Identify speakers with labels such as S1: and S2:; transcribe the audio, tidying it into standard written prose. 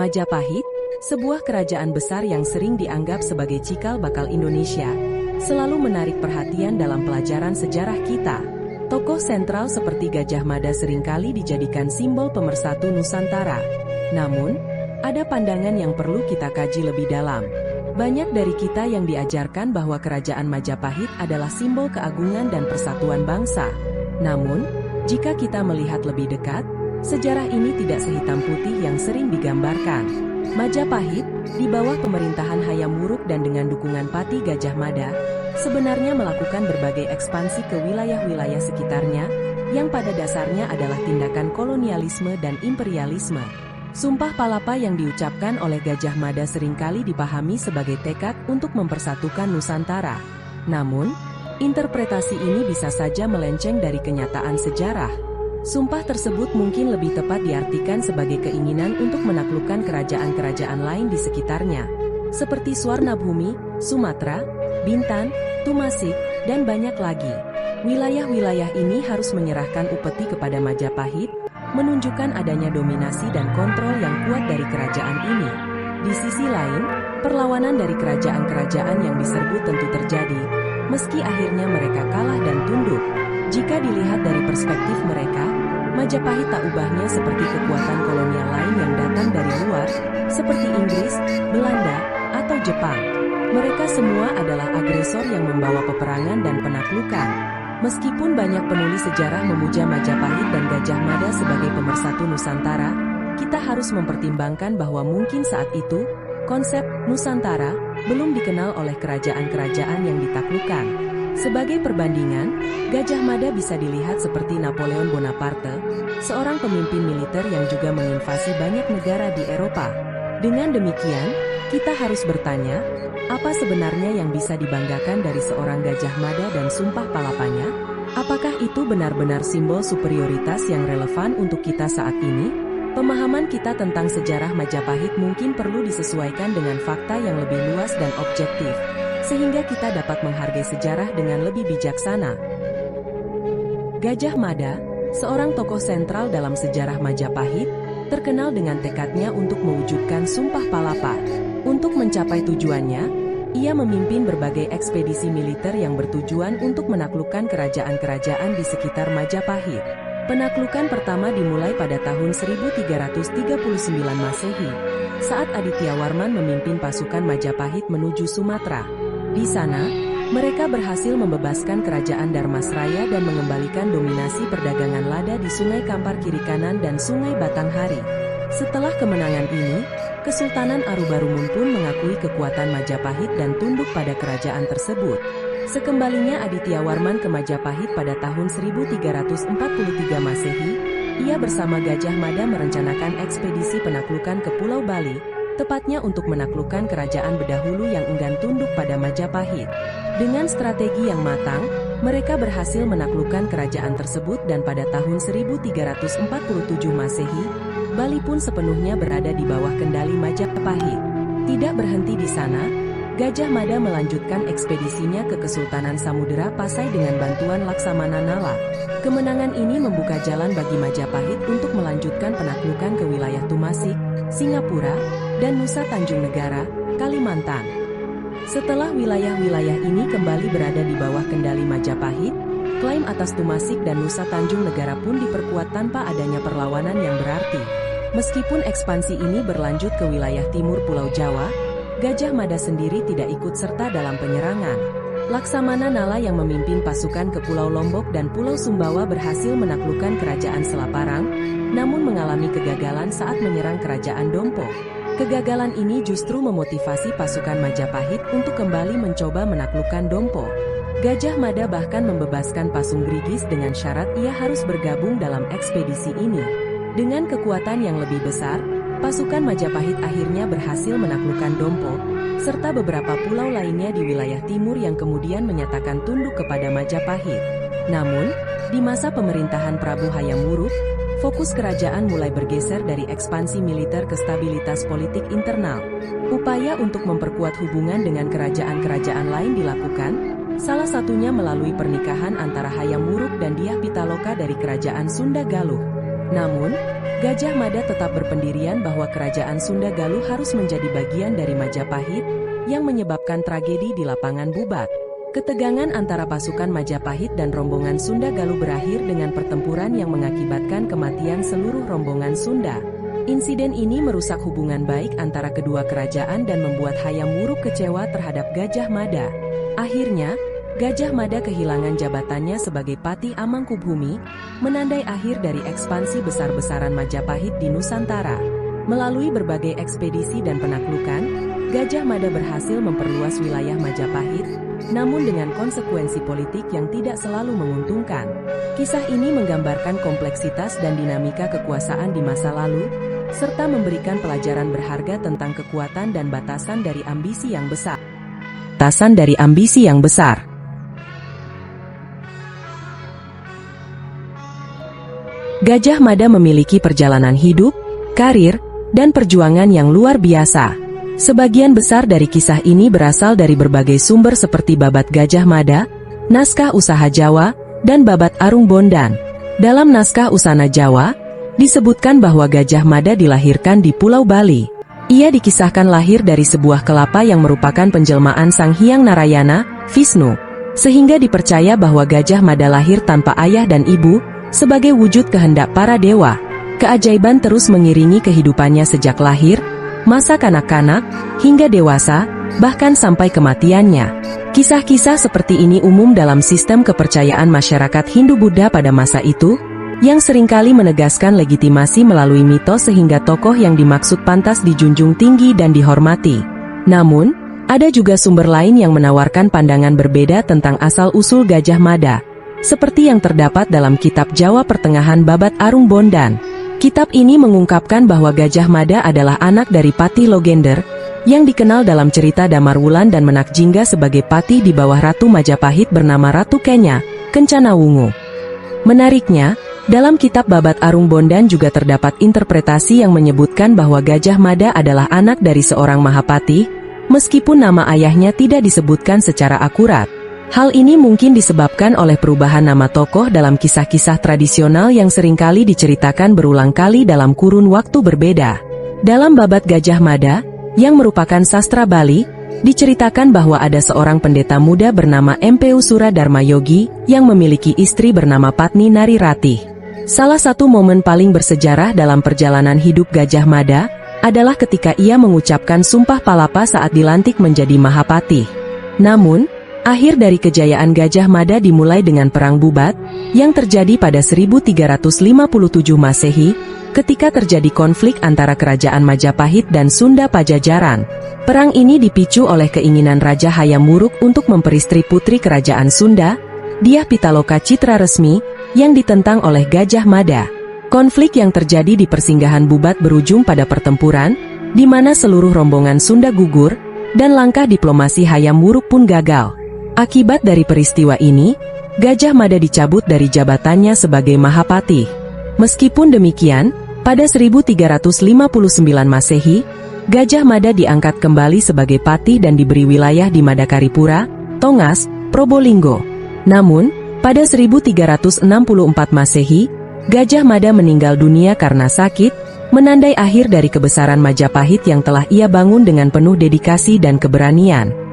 S1: Majapahit, sebuah kerajaan besar yang sering dianggap sebagai cikal bakal Indonesia, selalu menarik perhatian dalam pelajaran sejarah kita. Tokoh sentral seperti Gajah Mada seringkali dijadikan simbol pemersatu Nusantara. Namun, ada pandangan yang perlu kita kaji lebih dalam. Banyak dari kita yang diajarkan bahwa kerajaan Majapahit adalah simbol keagungan dan persatuan bangsa. Namun, jika kita melihat lebih dekat, sejarah ini tidak sehitam putih yang sering digambarkan. Majapahit, di bawah pemerintahan Hayam Wuruk dan dengan dukungan Pati Gajah Mada, sebenarnya melakukan berbagai ekspansi ke wilayah-wilayah sekitarnya, yang pada dasarnya adalah tindakan kolonialisme dan imperialisme. Sumpah Palapa yang diucapkan oleh Gajah Mada seringkali dipahami sebagai tekad untuk mempersatukan Nusantara. Namun, interpretasi ini bisa saja melenceng dari kenyataan sejarah. Sumpah tersebut mungkin lebih tepat diartikan sebagai keinginan untuk menaklukkan kerajaan-kerajaan lain di sekitarnya, seperti Swarnabhumi, Sumatera, Bintan, Tumasik, dan banyak lagi. Wilayah-wilayah ini harus menyerahkan upeti kepada Majapahit, menunjukkan adanya dominasi dan kontrol yang kuat dari kerajaan ini. Di sisi lain, perlawanan dari kerajaan-kerajaan yang diserbu tentu terjadi, meski akhirnya mereka kalah dan tunduk. Jika dilihat dari perspektif mereka, Majapahit tak ubahnya seperti kekuatan kolonial lain yang datang dari luar, seperti Inggris, Belanda, atau Jepang. Mereka semua adalah agresor yang membawa peperangan dan penaklukan. Meskipun banyak penulis sejarah memuja Majapahit dan Gajah Mada sebagai pemersatu Nusantara, kita harus mempertimbangkan bahwa mungkin saat itu, konsep Nusantara belum dikenal oleh kerajaan-kerajaan yang ditaklukkan. Sebagai perbandingan, Gajah Mada bisa dilihat seperti Napoleon Bonaparte, seorang pemimpin militer yang juga menginvasi banyak negara di Eropa. Dengan demikian, kita harus bertanya, apa sebenarnya yang bisa dibanggakan dari seorang Gajah Mada dan Sumpah Palapanya? Apakah itu benar-benar simbol superioritas yang relevan untuk kita saat ini? Pemahaman kita tentang sejarah Majapahit mungkin perlu disesuaikan dengan fakta yang lebih luas dan objektif, sehingga kita dapat menghargai sejarah dengan lebih bijaksana. Gajah Mada, seorang tokoh sentral dalam sejarah Majapahit, terkenal dengan tekadnya untuk mewujudkan Sumpah Palapa. Untuk mencapai tujuannya, ia memimpin berbagai ekspedisi militer yang bertujuan untuk menaklukkan kerajaan-kerajaan di sekitar Majapahit. Penaklukan pertama dimulai pada tahun 1339 Masehi, saat Aditya Warman memimpin pasukan Majapahit menuju Sumatera. Di sana, mereka berhasil membebaskan kerajaan Dharmasraya dan mengembalikan dominasi perdagangan lada di Sungai Kampar kiri kanan dan Sungai Batanghari. Setelah kemenangan ini, Kesultanan Arubarumun pun mengakui kekuatan Majapahit dan tunduk pada kerajaan tersebut. Sekembalinya Aditya Warman ke Majapahit pada tahun 1343 Masehi, ia bersama Gajah Mada merencanakan ekspedisi penaklukan ke Pulau Bali, tepatnya untuk menaklukkan kerajaan Bedahulu yang enggan tunduk pada Majapahit. Dengan strategi yang matang, mereka berhasil menaklukkan kerajaan tersebut dan pada tahun 1347 Masehi, Bali pun sepenuhnya berada di bawah kendali Majapahit. Tidak berhenti di sana, Gajah Mada melanjutkan ekspedisinya ke Kesultanan Samudera Pasai dengan bantuan Laksamana Nala. Kemenangan ini membuka jalan bagi Majapahit untuk melanjutkan penaklukan ke wilayah Tumasik, Singapura, dan Nusa Tanjung Negara, Kalimantan. Setelah wilayah-wilayah ini kembali berada di bawah kendali Majapahit, klaim atas Tumasik dan Nusa Tanjung Negara pun diperkuat tanpa adanya perlawanan yang berarti. Meskipun ekspansi ini berlanjut ke wilayah timur Pulau Jawa, Gajah Mada sendiri tidak ikut serta dalam penyerangan. Laksamana Nala yang memimpin pasukan ke Pulau Lombok dan Pulau Sumbawa berhasil menaklukkan kerajaan Selaparang, namun mengalami kegagalan saat menyerang kerajaan Dompo. Kegagalan ini justru memotivasi pasukan Majapahit untuk kembali mencoba menaklukkan Dompo. Gajah Mada bahkan membebaskan Pasung Grigis dengan syarat ia harus bergabung dalam ekspedisi ini. Dengan kekuatan yang lebih besar, pasukan Majapahit akhirnya berhasil menaklukkan Dompo, serta beberapa pulau lainnya di wilayah timur yang kemudian menyatakan tunduk kepada Majapahit. Namun, di masa pemerintahan Prabu Hayam Wuruk, fokus kerajaan mulai bergeser dari ekspansi militer ke stabilitas politik internal. Upaya untuk memperkuat hubungan dengan kerajaan-kerajaan lain dilakukan, salah satunya melalui pernikahan antara Hayam Wuruk dan Dyah Pitaloka dari Kerajaan Sunda Galuh. Namun, Gajah Mada tetap berpendirian bahwa kerajaan Sunda Galuh harus menjadi bagian dari Majapahit, yang menyebabkan tragedi di lapangan Bubat. Ketegangan antara pasukan Majapahit dan rombongan Sunda Galuh berakhir dengan pertempuran yang mengakibatkan kematian seluruh rombongan Sunda. Insiden ini merusak hubungan baik antara kedua kerajaan dan membuat Hayam Wuruk kecewa terhadap Gajah Mada. Akhirnya, Gajah Mada kehilangan jabatannya sebagai Patih Amangkubumi, menandai akhir dari ekspansi besar-besaran Majapahit di Nusantara. Melalui berbagai ekspedisi dan penaklukan, Gajah Mada berhasil memperluas wilayah Majapahit, namun dengan konsekuensi politik yang tidak selalu menguntungkan. Kisah ini menggambarkan kompleksitas dan dinamika kekuasaan di masa lalu, serta memberikan pelajaran berharga tentang kekuatan dan batasan dari ambisi yang besar. Gajah Mada memiliki perjalanan hidup, karir, dan perjuangan yang luar biasa. Sebagian besar dari kisah ini berasal dari berbagai sumber seperti Babat Gajah Mada, Naskah Usaha Jawa, dan Babat Arung Bondan. Dalam Naskah Usana Jawa, disebutkan bahwa Gajah Mada dilahirkan di Pulau Bali. Ia dikisahkan lahir dari sebuah kelapa yang merupakan penjelmaan Sang Hyang Narayana, Vishnu, sehingga dipercaya bahwa Gajah Mada lahir tanpa ayah dan ibu, sebagai wujud kehendak para dewa. Keajaiban terus mengiringi kehidupannya sejak lahir, masa kanak-kanak, hingga dewasa, bahkan sampai kematiannya. Kisah-kisah seperti ini umum dalam sistem kepercayaan masyarakat Hindu-Buddha pada masa itu, yang seringkali menegaskan legitimasi melalui mitos sehingga tokoh yang dimaksud pantas dijunjung tinggi dan dihormati. Namun, ada juga sumber lain yang menawarkan pandangan berbeda tentang asal-usul Gajah Mada, seperti yang terdapat dalam Kitab Jawa Pertengahan Babat Arung Bondan. Kitab ini mengungkapkan bahwa Gajah Mada adalah anak dari Patih Logender, yang dikenal dalam cerita Damarwulan dan Menakjingga sebagai patih di bawah Ratu Majapahit bernama Ratu Kenya, Kencana Wungu. Menariknya, dalam Kitab Babat Arung Bondan juga terdapat interpretasi yang menyebutkan bahwa Gajah Mada adalah anak dari seorang Mahapatih, meskipun nama ayahnya tidak disebutkan secara akurat. Hal ini mungkin disebabkan oleh perubahan nama tokoh dalam kisah-kisah tradisional yang seringkali diceritakan berulang kali dalam kurun waktu berbeda. Dalam Babat Gajah Mada, yang merupakan sastra Bali, diceritakan bahwa ada seorang pendeta muda bernama Empehu Suradarma Yogi yang memiliki istri bernama Patni Nari Ratih. Salah satu momen paling bersejarah dalam perjalanan hidup Gajah Mada adalah ketika ia mengucapkan sumpah palapa saat dilantik menjadi Mahapatih. Namun, akhir dari kejayaan Gajah Mada dimulai dengan Perang Bubat, yang terjadi pada 1357 Masehi, ketika terjadi konflik antara Kerajaan Majapahit dan Sunda Pajajaran. Perang ini dipicu oleh keinginan Raja Hayam Wuruk untuk memperistri putri Kerajaan Sunda, Dyah Pitaloka Citra Resmi, yang ditentang oleh Gajah Mada. Konflik yang terjadi di persinggahan Bubat berujung pada pertempuran, di mana seluruh rombongan Sunda gugur, dan langkah diplomasi Hayam Wuruk pun gagal. Akibat dari peristiwa ini, Gajah Mada dicabut dari jabatannya sebagai Mahapatih. Meskipun demikian, pada 1359 Masehi, Gajah Mada diangkat kembali sebagai patih dan diberi wilayah di Madakaripura, Tongas, Probolinggo. Namun, pada 1364 Masehi, Gajah Mada meninggal dunia karena sakit, menandai akhir dari kebesaran Majapahit yang telah ia bangun dengan penuh dedikasi dan keberanian.